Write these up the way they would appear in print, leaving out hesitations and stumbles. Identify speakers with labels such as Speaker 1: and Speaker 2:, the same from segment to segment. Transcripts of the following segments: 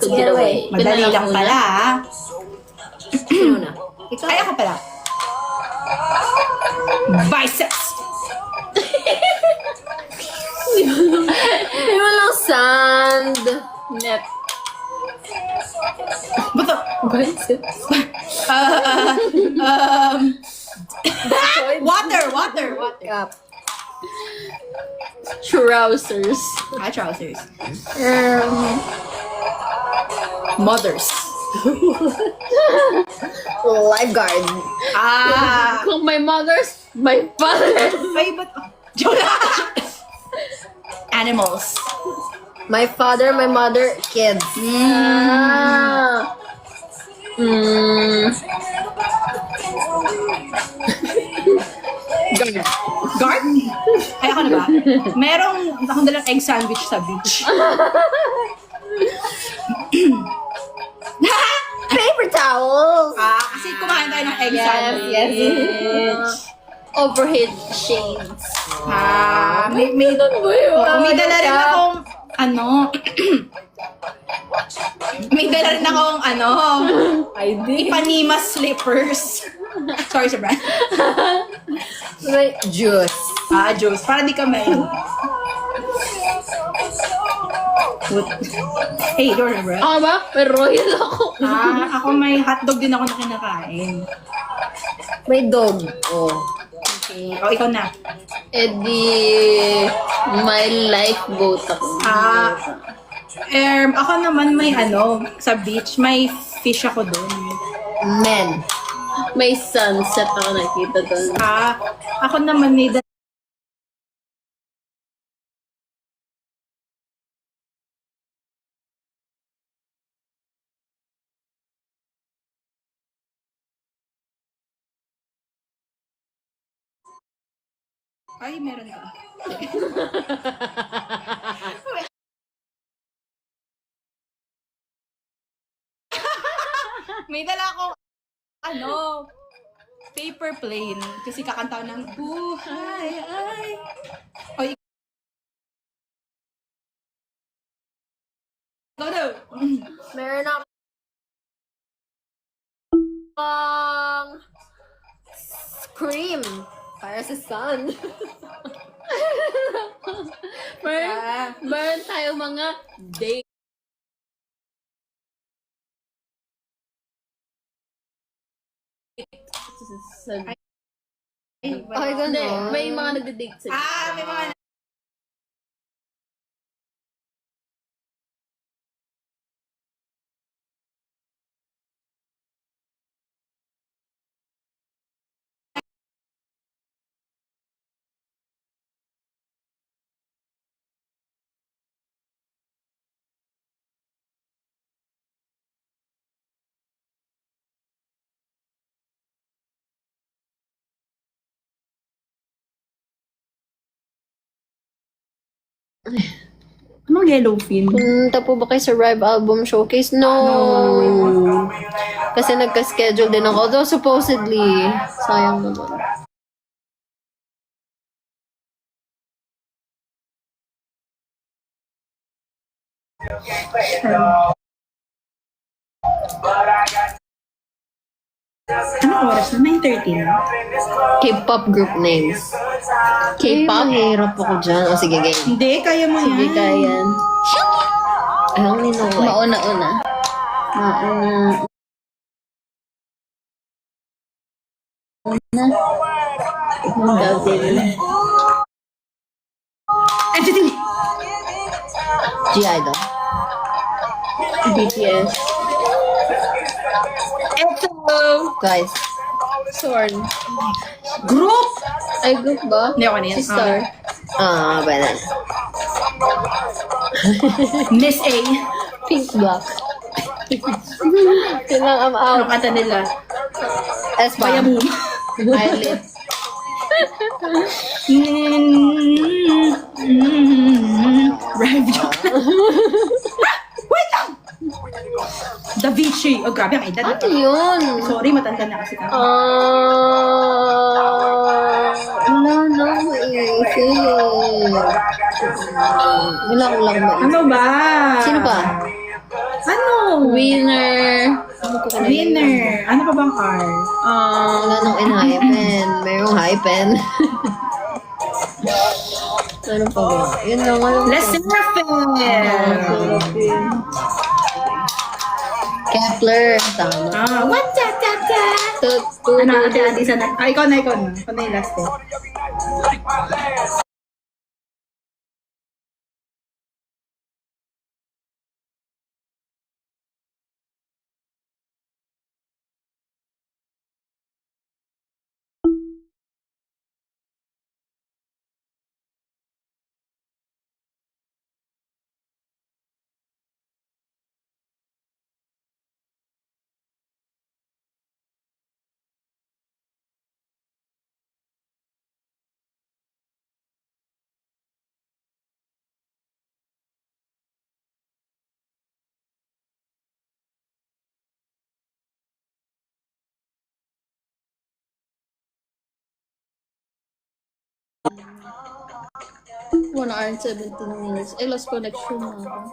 Speaker 1: To get away.
Speaker 2: Madali lang pala, ha?
Speaker 1: Sino na? Ikaw.
Speaker 2: Ay, ako pala. Biceps!
Speaker 1: Di mo lang sand. Net.
Speaker 2: Bato?
Speaker 1: Biceps.
Speaker 2: Water.
Speaker 1: Up. Trousers.
Speaker 2: Trousers.
Speaker 1: Um,
Speaker 2: Mothers.
Speaker 1: Lifeguard. Kung my mother's, my father.
Speaker 2: Ay, ba't? Joke lang. Animals.
Speaker 1: My father, my mother, kids. Guard.
Speaker 2: Guard? Ay, ako na ba? Merong akong dalang egg sandwich sa beach.
Speaker 1: Paper towels.
Speaker 2: Kasi kumain tayo ng egg
Speaker 1: Yes,
Speaker 2: sandwich.
Speaker 1: yes. Overhead shades.
Speaker 2: May dala rin akong, may dala rin akong,
Speaker 1: ID.
Speaker 2: Ipanema slippers. Sorry sa brand.
Speaker 1: May juice.
Speaker 2: Juice. Para di ka may... Hey, don't remember.
Speaker 1: Ako ba? May royal ako.
Speaker 2: Ako may hotdog din ako na kinakain.
Speaker 1: May dog. Oh.
Speaker 2: Okay. Ikaw na.
Speaker 1: My lifeboat ako.
Speaker 2: Ako naman may sa beach, may fish ako doon.
Speaker 1: Men. May sunset ako nakita doon.
Speaker 2: Ako naman may Ay, meron ka. May dala akong paper plane. Kasi kakanta ng buhay ay. Oy, ikaw daw.
Speaker 1: Meron ako cream para sa sun. meron tayo mga date. Okay, gano'n. May mga nagde-date sila.
Speaker 2: May mga Anong yellowfin?
Speaker 1: Punta po ba kayo sa Rive Album Showcase? No. Kasi nagka-schedule din ako. Though supposedly, sayang naman.
Speaker 2: Anong oras na? 9:13.
Speaker 1: K-pop group names. K-pop? Hirap ako dyan. O sige, game.
Speaker 2: Hindi, kaya mo
Speaker 1: Sige,
Speaker 2: yan.
Speaker 1: kayan. I only know like... Mauna-una.
Speaker 2: NCT!
Speaker 1: G-Idol. BTS.
Speaker 2: Eto!
Speaker 1: Guys. Sorn.
Speaker 2: Group!
Speaker 1: Ay, group ba?
Speaker 2: Hindi ako na yan.
Speaker 1: Si Star. Banana.
Speaker 2: Miss A.
Speaker 1: Pink Block. Kailang
Speaker 2: Ano
Speaker 1: out.
Speaker 2: kanta nila?
Speaker 1: S-Bomb.
Speaker 2: Bayaboom.
Speaker 1: Eyelid.
Speaker 2: Rive joke. Wait lang! Da Vinci. Oh, grabe ang edad.
Speaker 1: Ano yun?
Speaker 2: Sorry, matanda na kasi kami.
Speaker 1: Wala na maisip. Wala ko lang maisip.
Speaker 2: Ano ba?
Speaker 1: Sino ba?
Speaker 2: Ano?
Speaker 1: Winner.
Speaker 2: Winner. Ano pa bang R?
Speaker 1: Wala nang in-hypen. Mayroong hypen. Ano pa ba? Yun lang.
Speaker 2: Les Seraphim.
Speaker 1: Kepler. Tama.
Speaker 2: What cha cha cha? Ano, ate, isa na. Ikaw na. Ikaw na yung last eh.
Speaker 1: One hour and 17 minutes. Eh, lost connection na ako.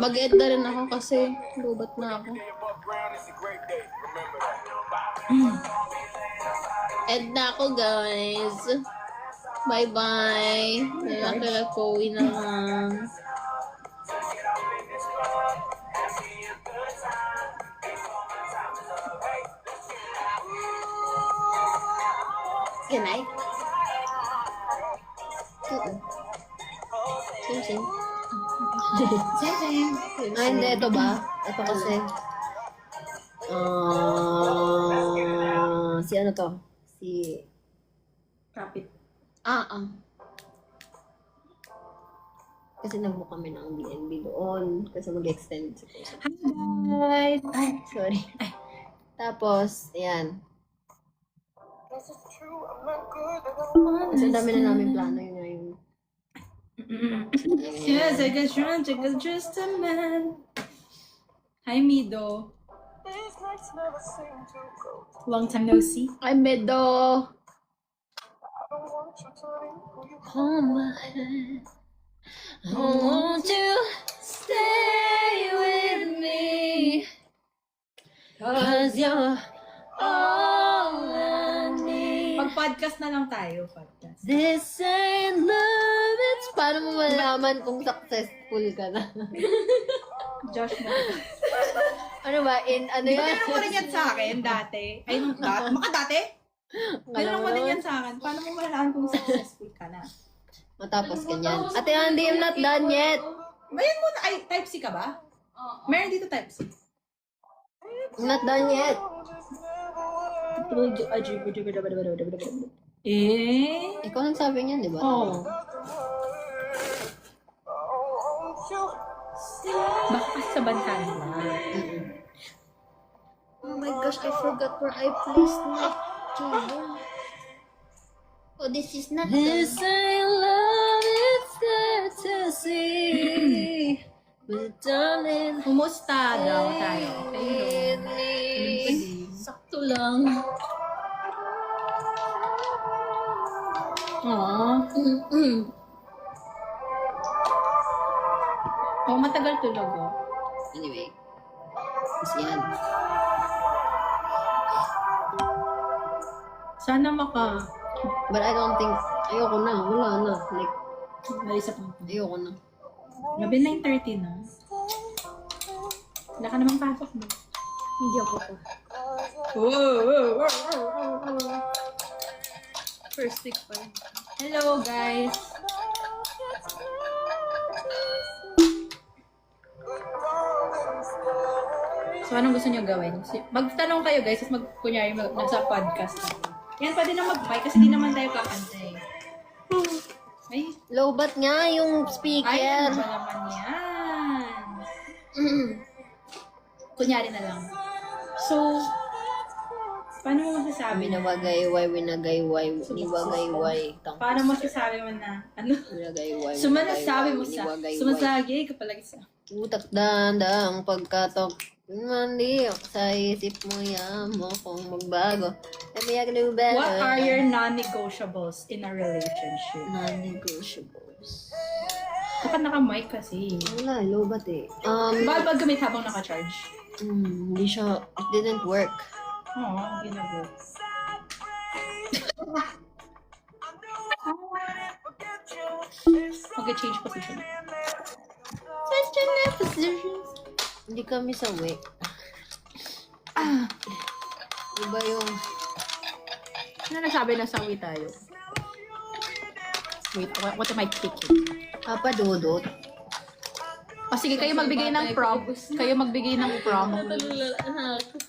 Speaker 1: Mag-end na rin ako kasi lubat na ako. End na ako, guys. Bye-bye. Nakakala ko, uwi na lang. Good night. Same. Ah, hindi. Ito ba? Ito kasi. Si ano to? Si...
Speaker 2: Kapit.
Speaker 1: Kasi nag-book kami ng BNB doon. Kasi mag-extend.
Speaker 2: Hi, guys.
Speaker 1: Ay, sorry. Tapos, ayan. Kasi ang dami na namin plano yun ngayon.
Speaker 2: Yes, I got drunk, I got just a man. Hi, Mido. Long time no see.
Speaker 1: Ay, Medo! Hold my hand. I want you stay with me. 'Cause you're all I need.
Speaker 2: Pag-podcast na lang tayo, podcast.
Speaker 1: This ain't love, it's... Paano mo malaman kung successful ka na?
Speaker 2: Josh mo.
Speaker 1: Ano ba? Ano
Speaker 2: Di
Speaker 1: yan?
Speaker 2: ba meron mo rin yan sa akin dati? Ay, nung dati? Meron mo rin yan sa akin. Paano mo malaman kung successful ka na?
Speaker 1: Matapos ganyan. Ate Andy, I'm not done yet.
Speaker 2: Bayan mo na. Ay, type C ka ba? Meron dito type C.
Speaker 1: I'm not done yet. Ikaw nagsabi niyan, di ba?
Speaker 2: Oo. Baka sa bantan ba?
Speaker 1: Oh my gosh, I forgot where I placed my cable. Oh, this is not this ain't love, it's there to see. But darling,
Speaker 2: Kumusta daw tayo? Ayun.
Speaker 1: sakto lang.
Speaker 2: Oo. Oh, matagal tulog oh.
Speaker 1: Anyway, kasi yan.
Speaker 2: Sana maka...
Speaker 1: But I don't think, ayoko na, wala na. Like,
Speaker 2: Naisap mo.
Speaker 1: ayoko na.
Speaker 2: Gabi 9:30 na. Wala ka namang pasok mo.
Speaker 1: Hindi ako po. First week pa rin.
Speaker 2: Hello guys! So, anong gusto niyo gawin? Magtanong kayo guys, tapos kunyari nasa podcast na. Yan, pwede na mag-bye kasi di naman tayo kakantay. Ay,
Speaker 1: Lowbat nga yung
Speaker 2: ay,
Speaker 1: speaker.
Speaker 2: ano ba naman yan? Kunyari na lang. So, paano mo masasabi na?
Speaker 1: Winawagayway, niwagayway.
Speaker 2: Paano mo masasabi mo na? Ano?
Speaker 1: Winagayway,
Speaker 2: Sumanasabi mo sa...
Speaker 1: niwagayway.
Speaker 2: Sumasagi ka palagi sa...
Speaker 1: Utak dandang pagkatok. Mandi ako sa isip mo, yamo kung magbago. Maybe I can do better.
Speaker 2: What are your non-negotiables in a relationship?
Speaker 1: non-negotiables?
Speaker 2: Dapat naka-mic kasi.
Speaker 3: Wala, lobat eh.
Speaker 2: Bawal pag gamit habang naka-charge.
Speaker 3: Hindi siya, it didn't work.
Speaker 2: Oo, ginagawa. Okay, change position.
Speaker 3: Hindi kami sa way. Iba yung,
Speaker 2: Ano nasabi na sawi tayo? Wait, what am I picking?
Speaker 3: papadudot.
Speaker 2: O sige, kayo magbigay ng prompt. Kayo magbigay ng prompt.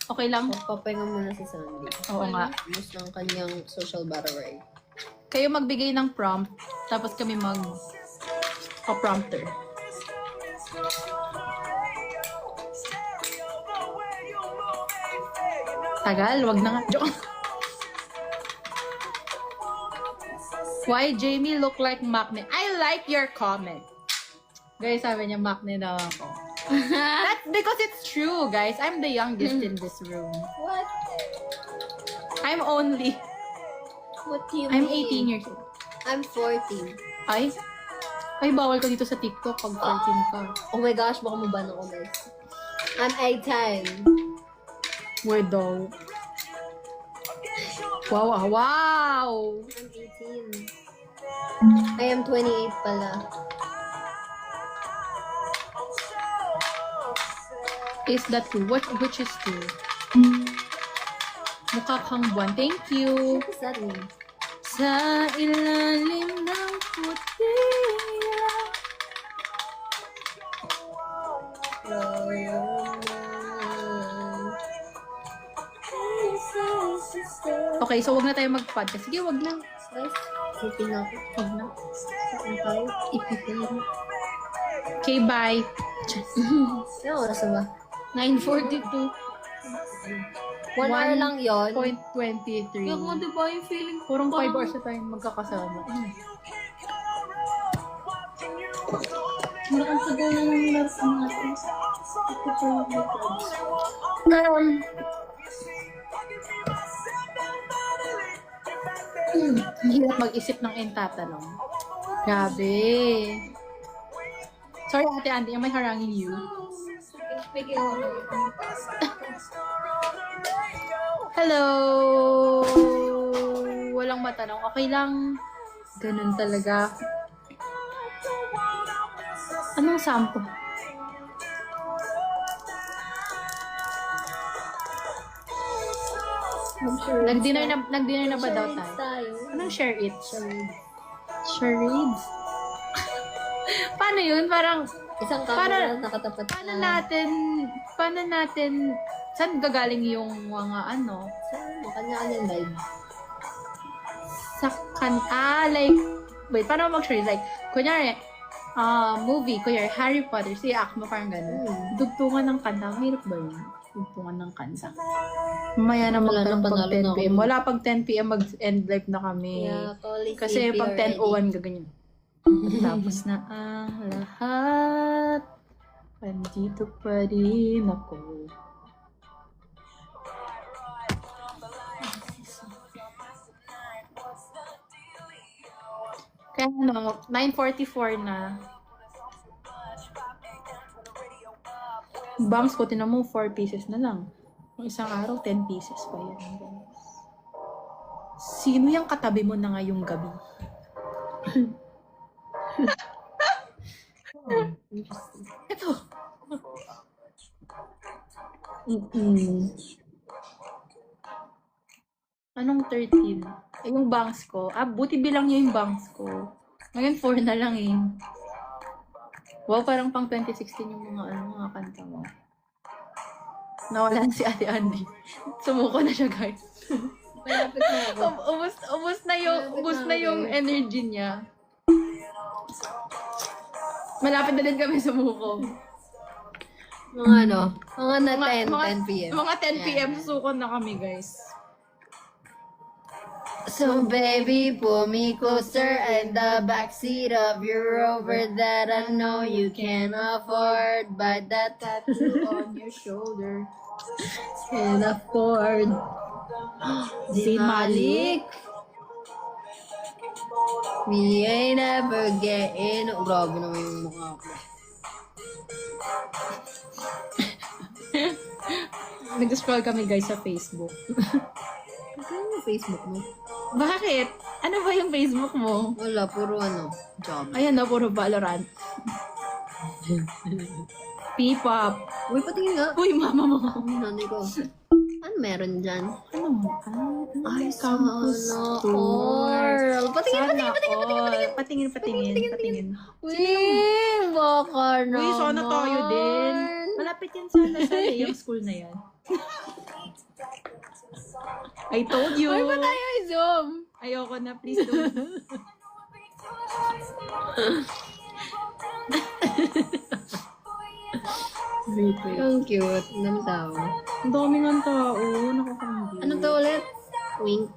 Speaker 2: Okay lang?
Speaker 3: Papahinga muna si Sandy.
Speaker 2: Oo nga.
Speaker 3: Mas ng kanyang social battery.
Speaker 2: Kayo magbigay ng prompt, tapos kami prompter. Tagal, wag na nga. Joke. Why Jamie look like Makne? I like your comment. Guys, sabi niya Makne daw ako. That's because it's true, guys. I'm the youngest in this room.
Speaker 1: What?
Speaker 2: I'm only...
Speaker 1: What do you
Speaker 2: I'm
Speaker 1: mean?
Speaker 2: 18 years old.
Speaker 3: I'm 14.
Speaker 2: Ay? Ay, bawal ka dito sa TikTok pag 14 ka.
Speaker 3: Oh my gosh, baka maban ako guys. I'm 18.
Speaker 2: Where daw? Wow, wow!
Speaker 3: I'm 18. I am 28 pala.
Speaker 2: Is that true? Which is true? Mukha kang buwan. Thank you.
Speaker 3: What does that mean?
Speaker 2: Sa ilalim ng putila. Okay, so wag na tayo mag-podcast. Sige, wag na.
Speaker 3: Guys, sipin ako.
Speaker 2: Wag na.
Speaker 3: Saan tayo? Ipipin.
Speaker 2: Okay, bye.
Speaker 3: Ano oras na ba?
Speaker 2: 9:42.
Speaker 3: 1 hour lang yon.
Speaker 2: 1.23.
Speaker 1: Yung mo, diba yung feeling ko?
Speaker 2: Purong 5 hours na tayong magkakasama.
Speaker 1: Ang tagal na ng last natin. Ito po yung records.
Speaker 2: Hirap mag-isip ng entatanong. Grabe. Sorry, Ate Andy, am I harangin you?
Speaker 1: Bigyan ko na.
Speaker 2: Hello! Walang matanong. Okay lang. Ganun talaga. Anong sampo? Nag-dinner na ba daw tayo? Anong share it? Charades? Paano yun? Parang,
Speaker 3: Isang camera nakatapat
Speaker 2: paano natin, saan gagaling yung mga ano?
Speaker 3: Kanya-kanyang live.
Speaker 2: Like, wait, paano mag-share? Like, kunyari, movie, kunyari, Harry Potter, si Akmo, parang gano'n. Dugtungan ng kanta, hirap ba yun? Dugtungan ng kanta. Mamaya na
Speaker 3: Wala na,
Speaker 2: magtanong pag
Speaker 3: panalo na
Speaker 2: 10 PM.
Speaker 3: ako.
Speaker 2: Wala pag 10 PM mag-end live na kami.
Speaker 3: Yeah, Police
Speaker 2: Kasi
Speaker 3: if
Speaker 2: pag
Speaker 3: you're
Speaker 2: 10:01 gaganyan. Tapos na ang lahat. Andito pa rin ako. Kaya ano, 9:44 na. Bombs ko, tinan mo, 4 pieces na lang. Yung isang araw, 10 pieces pa yan. Sino yung katabi mo na ngayong gabi? Ito. Anong 13? Yung bangs ko. Buti bilang niya yung bangs ko. Ngayon 4 na lang eh. Wow, parang pang 2016 yung mga kanta mo. Nawalan si Ate Andy. Sumuko na siya, guys.
Speaker 3: Malapit na ako.
Speaker 2: Ubus na yung energy niya. Malapit na din kami sumuko.
Speaker 3: Mga na 10 p.m.
Speaker 2: Mga 10 p.m. susuko na kami, guys.
Speaker 3: So baby, pull me closer in the backseat of your Rover that I know you can afford. Buy that tattoo on your shoulder. Can afford.
Speaker 2: Si Malik.
Speaker 3: We ain't ever getting... Grabe naman yung mukha ko.
Speaker 2: Nag-scroll kami guys sa Facebook.
Speaker 3: Ano yung Facebook mo?
Speaker 2: Bakit? Ano ba yung Facebook mo?
Speaker 3: Wala, puro job.
Speaker 2: Ayan na, puro Valorant. P-pop.
Speaker 3: Uy, patingin nga.
Speaker 2: Uy, mama mo.
Speaker 3: Ang nanay ko. Ano meron dyan?
Speaker 2: Ano mo? Ay, campus
Speaker 3: Sana
Speaker 2: tour.
Speaker 3: all. Patingin.
Speaker 2: Patingin.
Speaker 3: Uy, baka naman.
Speaker 2: Uy, sana tayo din. Malapit yan sana sa yung school na yan. I told you.
Speaker 3: Uy, ba tayo i-zoom?
Speaker 2: Ayoko na, please don't. Wait.
Speaker 3: Ang cute. Ang tao.
Speaker 2: Ang dami ng tao. Nakakandi.
Speaker 3: Ano to ulit? Wink.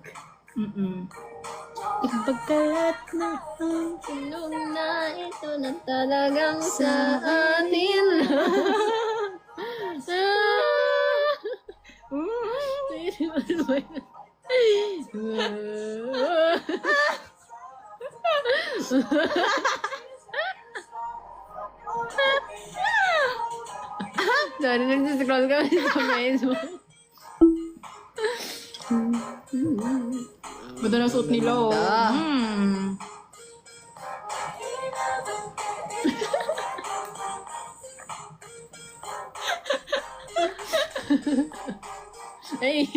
Speaker 2: Ipagkalat na ang
Speaker 3: Tulong na ito na talagang sa atin Sorry, nagsiscroll kami sa Facebook.
Speaker 2: Ganda na suot nila, oh.
Speaker 3: Ganda. Ay!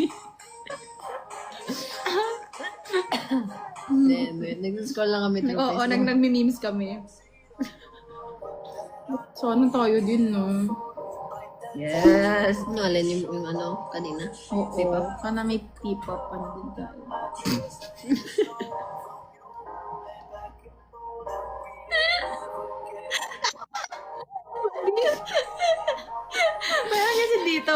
Speaker 3: Hindi. Nag-scroll lang kami through
Speaker 2: Oo,
Speaker 3: Facebook.
Speaker 2: nagmi-memes kami. Sana tayo din, no?
Speaker 3: Yes! Nalin yung kanina.
Speaker 2: Oo.
Speaker 3: P-pop.
Speaker 2: Sana may P-pop ano din tayo. Meron kasi dito.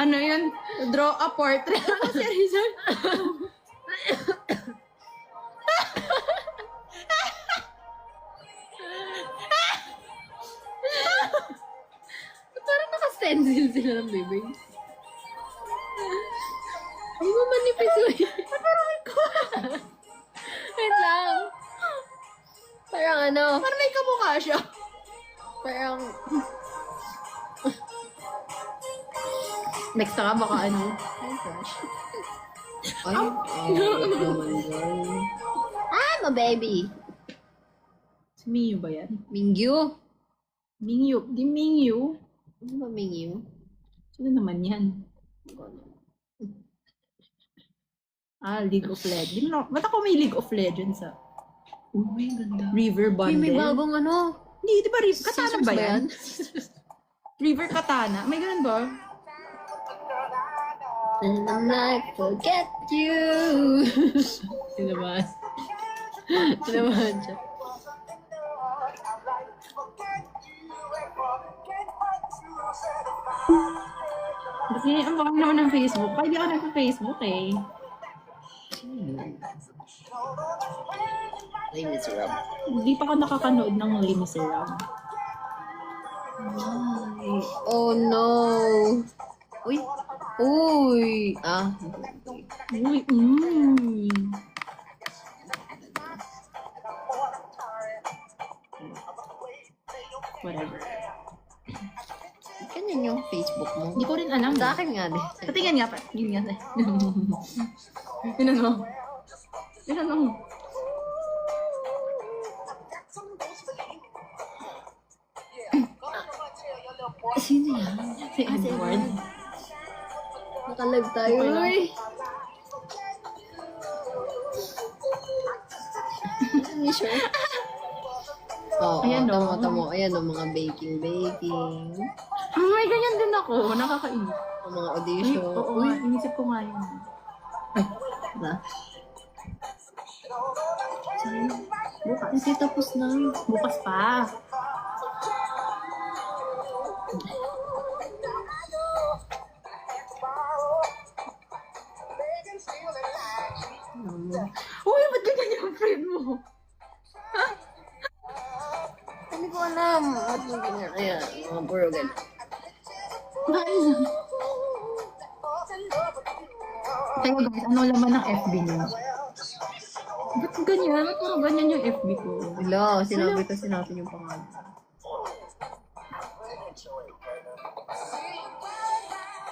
Speaker 2: Ano yun? Draw a portrait. Si Rizal.
Speaker 3: Parang naka-stencil sila ng bibig. Hindi mo manipis mo yun. Wait lang. Parang
Speaker 2: Parang may kamukha siya.
Speaker 3: parang...
Speaker 2: Next na ka baka ano.
Speaker 3: Ay, gosh. Ay, naman girl. I'm a baby.
Speaker 2: Si Mingyu ba yan?
Speaker 3: Mingyu?
Speaker 2: Mingyu. Di Mingyu.
Speaker 3: Ano ba Mingyu?
Speaker 2: Sino naman yan? League of Legends. Ba't ako may League of Legends ah?
Speaker 3: Uy, ganda.
Speaker 2: River
Speaker 3: Uy,
Speaker 2: Bundle.
Speaker 3: may bagong
Speaker 2: Hindi, di ba Katana
Speaker 3: Scissors
Speaker 2: ba yan? River Katana. May ganun ba?
Speaker 3: And I'm like, forget you. Sinabahan. Sinabahan siya.
Speaker 2: Kasi ang baka naman ng Facebook. Kaya di ako nagpa-Facebook eh.
Speaker 3: Les Miserables.
Speaker 2: Hindi pa ako nakakanood ng Les Miserables.
Speaker 3: Oh no. Uy. Uy.
Speaker 2: Uy, Whatever.
Speaker 3: Ganyan yung Facebook mo.
Speaker 2: Hindi ko rin alam.
Speaker 3: Sa akin nga din.
Speaker 2: Patingin nga pa. Yun nga. Yun ano. Yun ano.
Speaker 3: Sino yan?
Speaker 2: Si Edward.
Speaker 3: Nakalag tayo.
Speaker 2: Okay lang.
Speaker 3: Uy. Hindi sure. Oo,
Speaker 2: Ayan,
Speaker 3: tamo. Ayan o, mga baking.
Speaker 2: Ay, ganyan din ako. Nakakainis.
Speaker 3: Ang mga
Speaker 2: Ay,
Speaker 3: audition.
Speaker 2: oo nga. Inisip ko nga yun.
Speaker 3: Na? Bukas. Kasi tapos na.
Speaker 2: Bukas pa. Uy, ba't ganyan yung friend mo?
Speaker 3: Hindi ko alam. At yung ganyan. Ayan, mga puro ganyan.
Speaker 2: Kaya guys, ano laman ng FB niyo? Ba't Ba't ganyan? Ba't mga ganyan yung FB ko?
Speaker 3: Hello, sinabi kasi natin yung pangalan.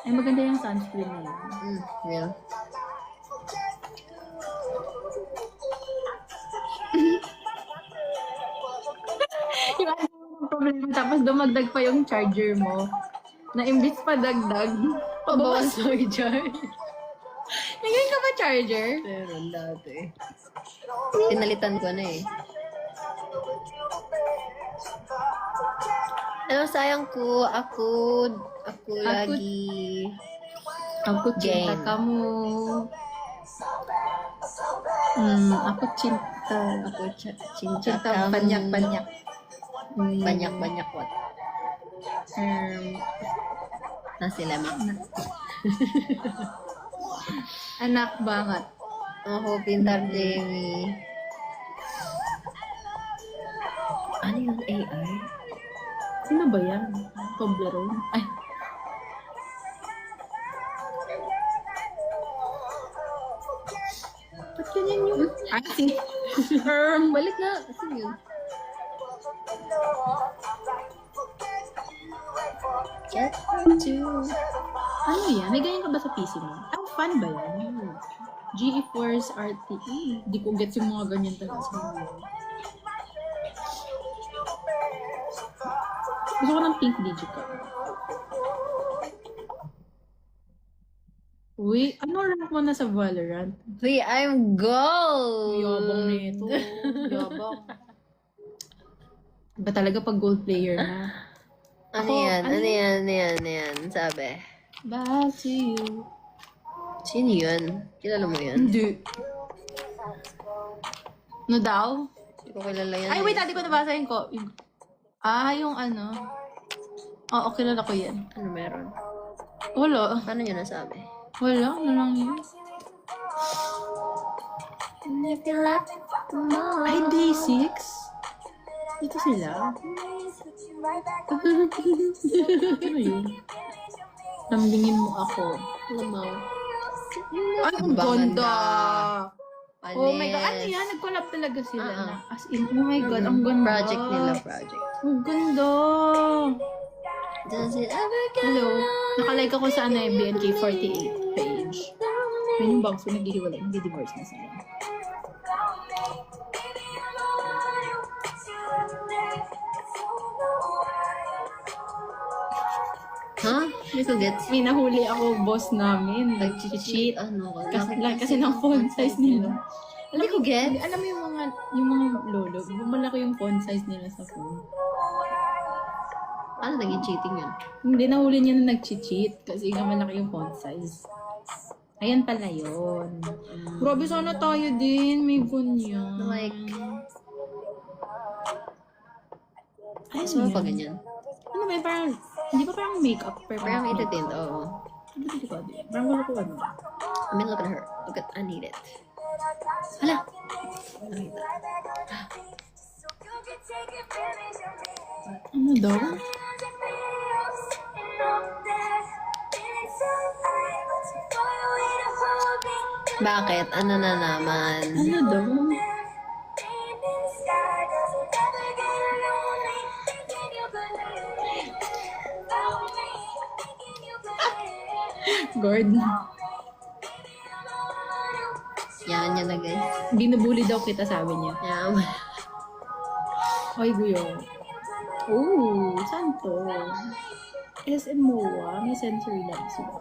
Speaker 2: Ay, maganda yung sunscreen na yun.
Speaker 3: Well.
Speaker 2: Yung ano yung problema, tapos dumagdag pa yung charger mo. Na imbis pa dagdag, pabawas mo yung charger. Nagay ka ba charger?
Speaker 3: Meron dati. Pinalitan ko na eh. Ano, sayang ko. Ako lagi.
Speaker 2: Ako cinta
Speaker 3: Game.
Speaker 2: kamu. Ako cinta.
Speaker 3: Ako cinta
Speaker 2: Cinta
Speaker 3: kamu.
Speaker 2: banyak-banyak.
Speaker 3: Banyak-banyak what? Nasi lemak.
Speaker 2: Anak banget.
Speaker 3: Ako, pintar Jamie. Ano yung AI?
Speaker 2: Sino ba yan? Toblerone? Ay. Ba't ganyan yung... Ay,
Speaker 3: Balik na. Sige yun. Get to...
Speaker 2: Ano yan? May ganyan ka ba sa PC mo? Ang fun ba yan? GeForce RTE. Hindi ko gets yung mga ganyan talaga sa mga. Gusto ko ng pink digital. Uy, ano rank mo na sa Valorant?
Speaker 3: Uy, I'm gold!
Speaker 2: Yabang nito. Yabang. Ba talaga pag gold player na?
Speaker 3: Ano yan? Sabi.
Speaker 2: Back to you.
Speaker 3: Sino yun? Kilala mo yun?
Speaker 2: Hindi. No daw?
Speaker 3: Hindi ko kilala yan.
Speaker 2: Ay, wait, hindi ko nabasahin ko. Yung ano. Oo, kilala ko yan.
Speaker 3: Ano meron?
Speaker 2: Wala.
Speaker 3: Paano nyo nasabi?
Speaker 2: Wala, ano lang yun. Ay, D6? Dito sila. Ano yun? Lambingin mo ako.
Speaker 3: Lamaw.
Speaker 2: Ay, ang ganda!
Speaker 3: Panis.
Speaker 2: Oh my God, ano yan? Nag-collab talaga sila na. As in, oh my God, ang ganda.
Speaker 3: Project nila, project.
Speaker 2: Ang ganda!
Speaker 3: Does it ever get
Speaker 2: Hello. Nakalike ako sa BNK48 page. Yun yung bangs ko naghihiwalay. Hindi divorce na sila.
Speaker 3: Huh? Hindi ko gets.
Speaker 2: May nahuli ako boss namin. Nag-cheat.
Speaker 3: Ano?
Speaker 2: Kasi ng phone size nila.
Speaker 3: Hindi ko get.
Speaker 2: Alam mo yung mga lolo, malaki yung phone size nila sa phone.
Speaker 3: Ano naging cheating yun?
Speaker 2: Hindi, nahuli niya na nag-cheat kasi nga malaki yung font size. Ayan pala yun. Grabe, sana tayo din. May ganyan.
Speaker 3: Like,
Speaker 2: Ay,
Speaker 3: ano
Speaker 2: so
Speaker 3: pa ganyan?
Speaker 2: Ano ba, parang, hindi ba parang makeup?
Speaker 3: Parang itatint, oo.
Speaker 2: Hindi ko din. Parang wala ko ano.
Speaker 3: I mean, look at her. Look at, I need it. Hala!
Speaker 2: Ano daw?
Speaker 3: Bakit? Ano na naman?
Speaker 2: Ano daw? Guard.
Speaker 3: Yan na guys.
Speaker 2: Binubuli daw kita, sabi niya.
Speaker 3: Yan.
Speaker 2: Ay, guyo. Oh, saan to? SM MOA, may sensory lab sila.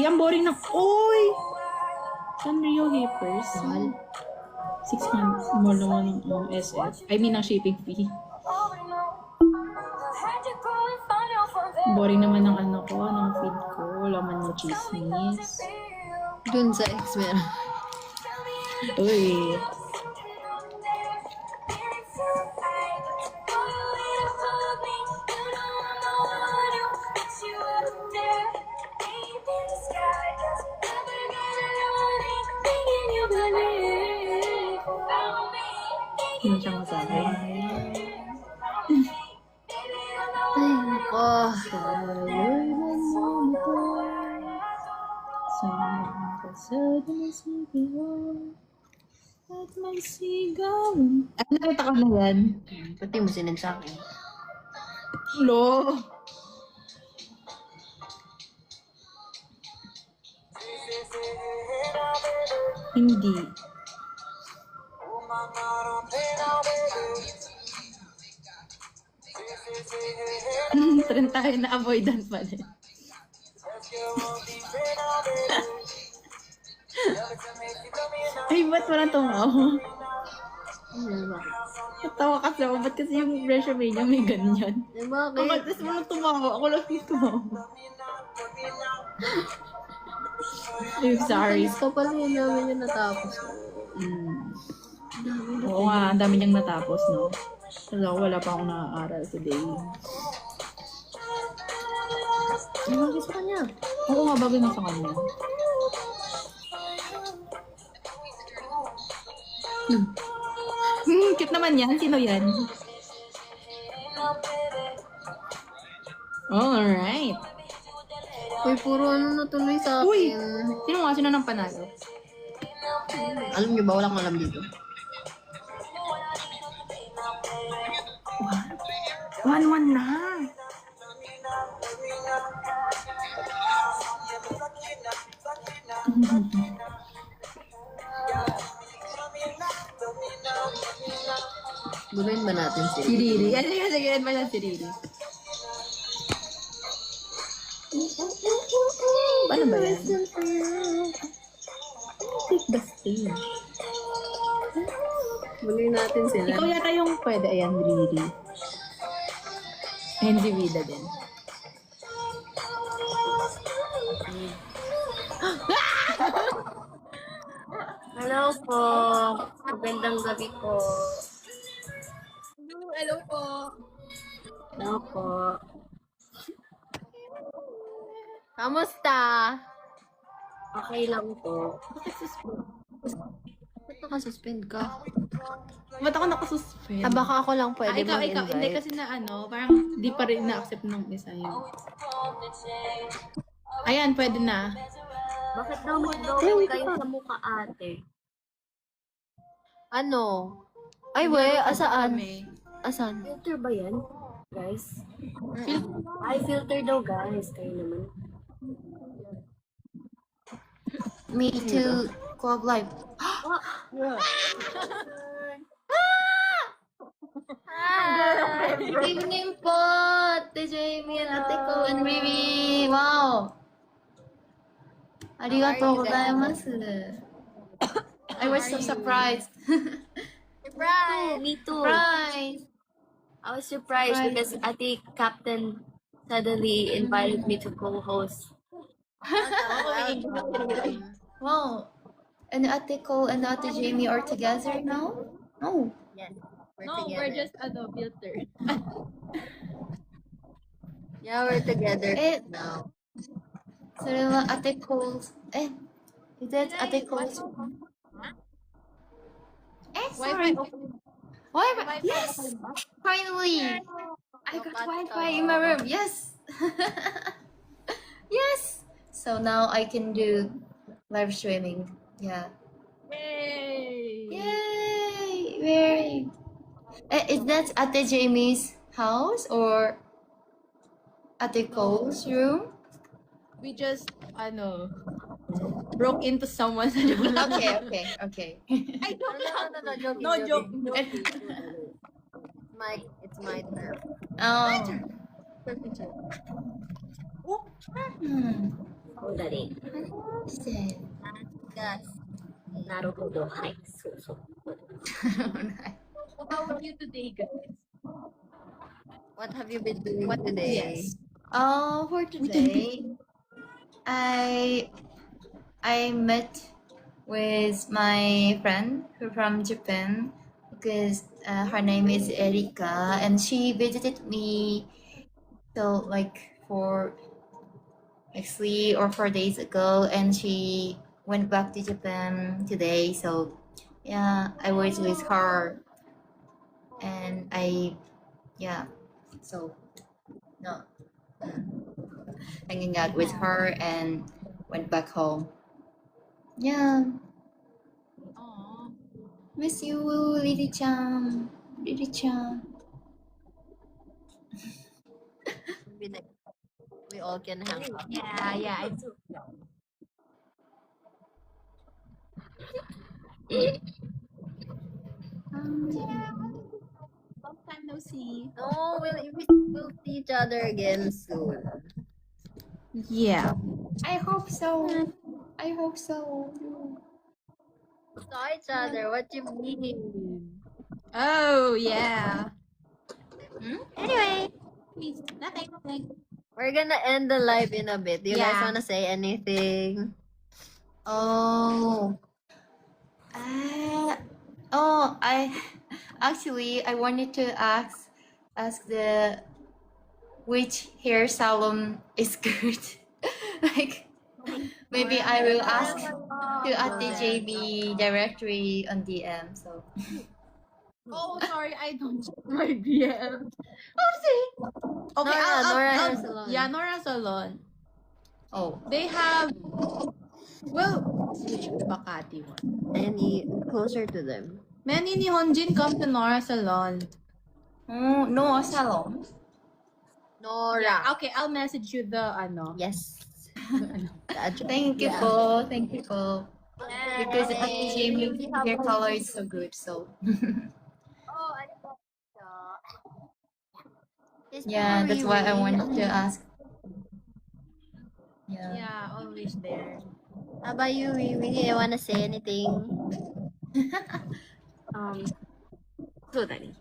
Speaker 2: Ang boring na... Oy! Sanrio Hippers.
Speaker 3: Mahal.
Speaker 2: 600 mo naman ang SF. I mean, ang shipping fee. Boring naman ng ano ko, ng feed ko. Wala man yung chismis.
Speaker 3: Dun sa ex meron.
Speaker 2: Uy. Ano siyang masabi?
Speaker 3: Ay, nako.
Speaker 2: Sa At may sigaw. Ano, nakita ko na yan?
Speaker 3: Pati mo sinend sa akin.
Speaker 2: Lo. Hindi. Trend tayo na avoidant pa rin. Ay, ba't walang tumawa? Natawa kasi ako. Ba't kasi yung resume niya may ganyan?
Speaker 3: Eh,
Speaker 2: Bakit?
Speaker 3: bakit?
Speaker 2: Tapos walang tumawa. Ako lang yung tumawa. I'm sorry.
Speaker 3: Alis ka pala yun namin yung natapos.
Speaker 2: Oo nga, ang dami niyang natapos, no? Kasi ako wala pa akong nakaaral today.
Speaker 3: Ano bagay sa kanya?
Speaker 2: Oo nga, bagay na sa kanya. Cute naman yan. Sino yan? Alright.
Speaker 3: Uy, puro ano natuloy sa akin.
Speaker 2: Uy! Sino nga? Sino nang panalo?
Speaker 3: Alam niyo ba, wala akong alam dito.
Speaker 2: 1-1 na.
Speaker 3: Guluhin ba natin
Speaker 2: Si
Speaker 3: sila?
Speaker 2: Riri. Ano yung sagilan ba yan si Riri? Ano ba yan? Take the stage.
Speaker 3: Guluhin natin sila.
Speaker 2: Ikaw yata yung pwede. Ayan, Riri. Ayan si Vida din.
Speaker 3: Hello po. Magandang gabi po.
Speaker 2: Hello po.
Speaker 3: Hello po. Kamusta? Okay lang po. Ba't nakasuspend ka?
Speaker 2: Ba't ako nakasuspend?
Speaker 3: Ah, baka ako lang pwede
Speaker 2: ikaw. Hindi
Speaker 3: mag-invite.
Speaker 2: kasi na ano, parang di pa rin na-accept ng isa yun. Ayan, pwede na.
Speaker 3: Bakit daw mag-drawing kayo sa mukha, ate? Ano? Ay, we, asaan?
Speaker 2: Kami.
Speaker 3: Asan?
Speaker 4: Filter ba yan, guys? Ay, filter daw, guys. Kayo naman.
Speaker 3: Me too. Club Live. Good evening po, Ate Jamie and Ate Ko and Riri. Wow. Arigatou gozaimasu. I was so surprised.
Speaker 4: Surprise! Me too.
Speaker 3: Surprise.
Speaker 4: I was surprised
Speaker 3: Surprise.
Speaker 4: because Ate Captain suddenly invited me to co-host.
Speaker 3: Wow. And Ate Ko and Ate Jamie are together now? No.
Speaker 4: Yes.
Speaker 2: No, we're just filter.
Speaker 4: Yeah, we're together
Speaker 3: Eh,
Speaker 4: now.
Speaker 3: それはAte Cole's. Is that Ate Cole's? Sorry. Wi-Fi. Yes. Finally. I got Wi-Fi in my room. Yes. Yes. So now I can do live streaming. Yeah.
Speaker 2: Yay!
Speaker 3: Yay! Very. Is that Ate Jamie's house or Ate Cole's room?
Speaker 2: We just, broke into someone's room.
Speaker 3: Okay.
Speaker 2: I don't know.
Speaker 4: No, joking,
Speaker 2: No joke.
Speaker 4: It's my turn.
Speaker 3: Oh.
Speaker 4: Hold that in.
Speaker 3: Sad.
Speaker 4: Guys, naruhodo. Hi. So.
Speaker 2: How are you today, guys?
Speaker 3: What have you been doing
Speaker 2: What-
Speaker 3: today?
Speaker 2: yes.
Speaker 3: For today, I met with my friend who from Japan because her name is Erika and she visited me so for 3 or 4 days ago and she went back to Japan today. So yeah, I was with her and hanging out with her and went back home. Yeah, Miss you, Lily-chan. Lily-chan.
Speaker 1: We all can hang out.
Speaker 3: Yeah, I do. Long time no see.
Speaker 1: No, we'll see each other again soon.
Speaker 2: Yeah.
Speaker 3: I hope so. I hope so.
Speaker 1: Saw each other. What you mean?
Speaker 2: Oh, yeah.
Speaker 1: Anyway,
Speaker 3: Please, nothing.
Speaker 1: we're gonna end the live in a bit. Do you guys
Speaker 3: Yeah.
Speaker 1: wanna say anything?
Speaker 3: Oh. I actually I wanted to ask the which hair salon is good. Like maybe I will ask to Ate JB directly on DM. So
Speaker 2: Oh, sorry, I don't check my DM. Okay,
Speaker 1: Nora Hair Salon.
Speaker 2: Yeah, Nora Salon.
Speaker 3: oh
Speaker 2: They have, well, which Makati one?
Speaker 1: Any closer to them?
Speaker 2: Many Nihonjin come to Nora Salon.
Speaker 3: no salon.
Speaker 1: Nora.
Speaker 2: Yeah, okay, I'll message you the,
Speaker 1: Yes. The address.
Speaker 3: Thank you
Speaker 1: Yeah.
Speaker 3: po. Thank you po. Because Ate JB hair color is so good. So
Speaker 1: Oh, ano ba?
Speaker 3: yeah, that's why I wanted to ask. Yeah.
Speaker 2: Yeah, always there.
Speaker 1: How about you, Wiwi? You wanna say anything?
Speaker 4: そうだね。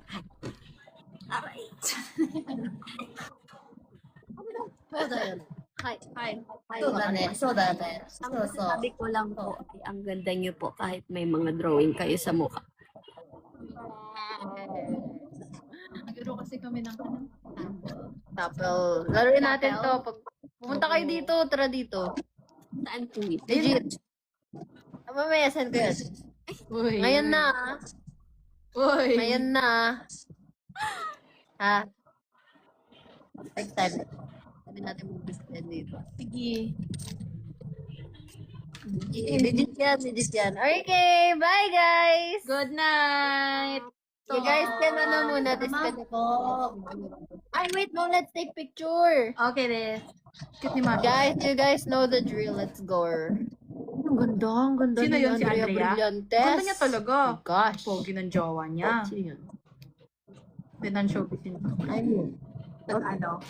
Speaker 1: そうだよね。はい。
Speaker 4: はい。
Speaker 3: そうだね。そうだね。そ
Speaker 4: Ang
Speaker 3: うそう。
Speaker 4: sabi ko lang po, ay ang ganda niyo po kahit may mga drawing kayo sa mukha.
Speaker 2: Nagro kasi kami ng ano.
Speaker 1: Tapos, laruin natin to. Pag pumunta kayo dito, tara dito.
Speaker 4: Saan po ito?
Speaker 1: Legit. Mamaya, send ko yan.
Speaker 2: Uy.
Speaker 1: Ngayon na. ah.
Speaker 2: Uy.
Speaker 1: Ngayon na. Ha? Next time. Sabi natin mag-visit dito.
Speaker 2: Sige.
Speaker 1: Legit yan, legit yan. Okay, bye guys!
Speaker 2: Good night.
Speaker 1: You guys can muna disconnect. Ay, wait, no, let's take picture.
Speaker 2: Okay, this. Cute ni Mami.
Speaker 1: Guys, you guys know the drill. Let's go. Ang ganda, ang ganda.
Speaker 2: Sino
Speaker 1: ni
Speaker 2: yun, si Andrea?
Speaker 1: Brillantes.
Speaker 2: Ganda niya talaga.
Speaker 1: Oh my gosh.
Speaker 2: Pogi ng jowa niya.
Speaker 1: Sino yun?
Speaker 2: Pinan showbiz din.
Speaker 1: I mean,
Speaker 2: Ano?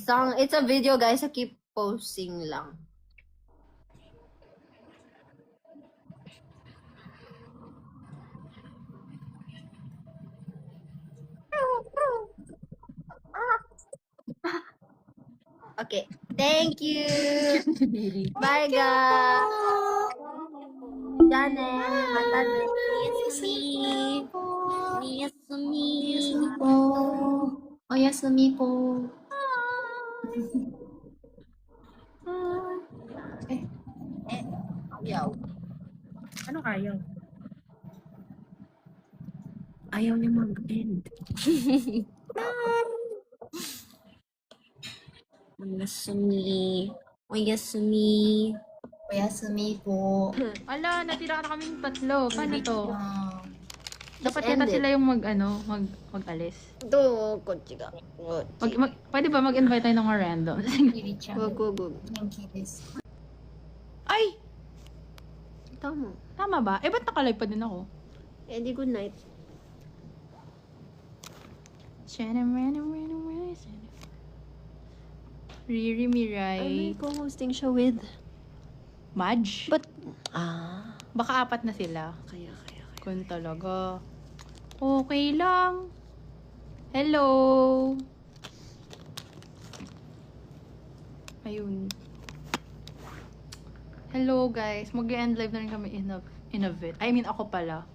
Speaker 1: Song. It's a video, guys. So keep posting lang. Okay. Thank you. Bye, guys. Jane, matane.
Speaker 3: Oyasumi po.
Speaker 1: Yaw.
Speaker 2: Ano ayaw?
Speaker 4: Ayaw niya mag-end. Oyasumi. Oyasumi.
Speaker 3: Oyasumi po.
Speaker 2: Ala, natira na kaming tatlo. Paano to? Dapat
Speaker 1: end
Speaker 2: yata
Speaker 1: it.
Speaker 2: sila yung mag-alis.
Speaker 1: Ito, kotse ka.
Speaker 2: Pwede ba mag-invite tayo ng mga random?
Speaker 3: Lily-chan.
Speaker 1: Go.
Speaker 3: Thank you, this.
Speaker 2: Ay!
Speaker 1: Tama.
Speaker 2: Tama ba? Eh, ba't nakalive pa din ako?
Speaker 1: Eddie, good night.
Speaker 2: Riri
Speaker 1: Ano
Speaker 2: Mirai.
Speaker 1: yung co-hosting siya with?
Speaker 2: Madge?
Speaker 1: But,
Speaker 2: Baka apat na sila.
Speaker 1: kaya.
Speaker 2: Kung talaga. Okay lang. Hello! Ayun. Hello guys. Mag-end live na rin kami in a bit. I mean, ako pala.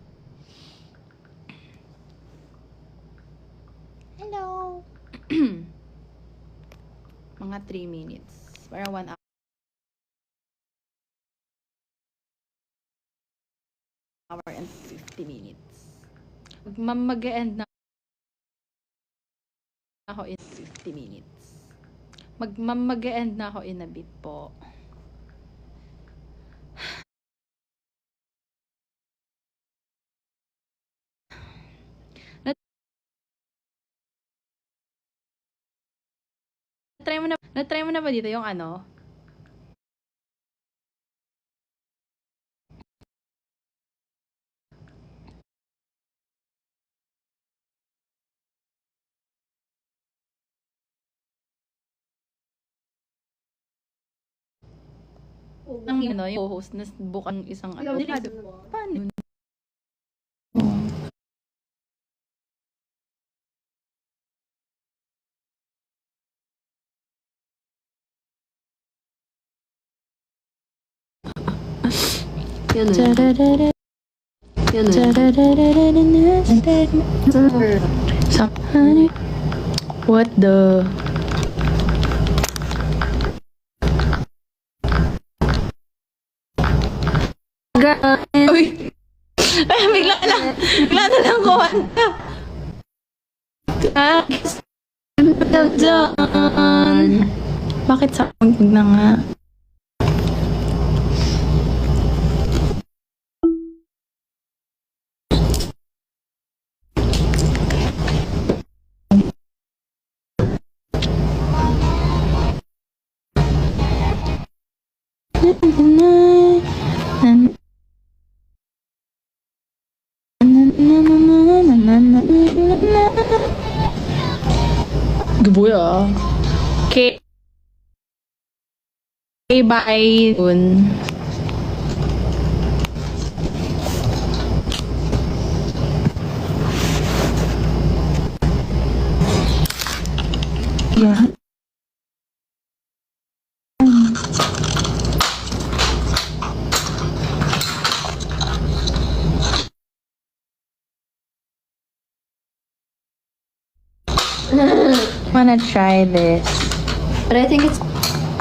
Speaker 2: Hello! Mga 3 minutes. Para 1 hour. Hour and 50 minutes. Mag-end na ako in 50 minutes. Mag-end na ako in a bit po. Na-try mo na ba dito yung ano? Ang ano, yung host na bukan isang ano. Delikado. Paano yun?
Speaker 3: Yun na. Yun na.
Speaker 2: What the... Uy! Ay, bigla na lang ko. Bakit sa huwag na nga? Gabuya. Okay. Okay, bye. Yeah. Wanna try this?
Speaker 3: But I think it's...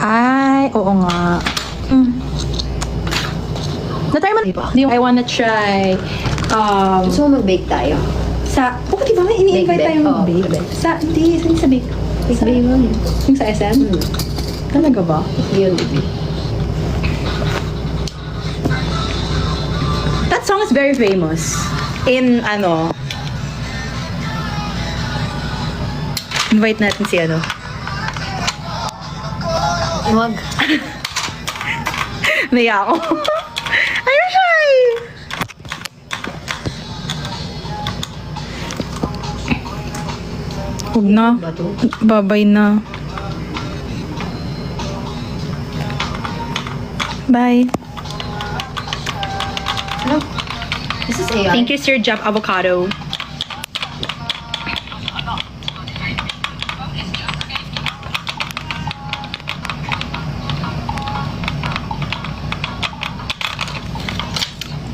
Speaker 2: Ay, oo nga. Na-try mo na. I wanna try.
Speaker 3: Gusto mo mag-bake tayo?
Speaker 2: Oh, di ba may ini-invite
Speaker 3: Bake,
Speaker 2: tayo
Speaker 3: oo,
Speaker 2: mag-bake?
Speaker 3: bake.
Speaker 2: Hindi, sa bake.
Speaker 3: Bake ba yun?
Speaker 2: Yung sa SM? Talaga ba?
Speaker 3: Yun, baby.
Speaker 2: That song is very famous. In, invite natin si
Speaker 3: Huwag.
Speaker 2: Naya ako. I'm shy! Huwag na. Babay na. Bye.
Speaker 3: Ano? This is AI.
Speaker 2: Thank you, Sir Jap Avocado.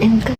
Speaker 3: And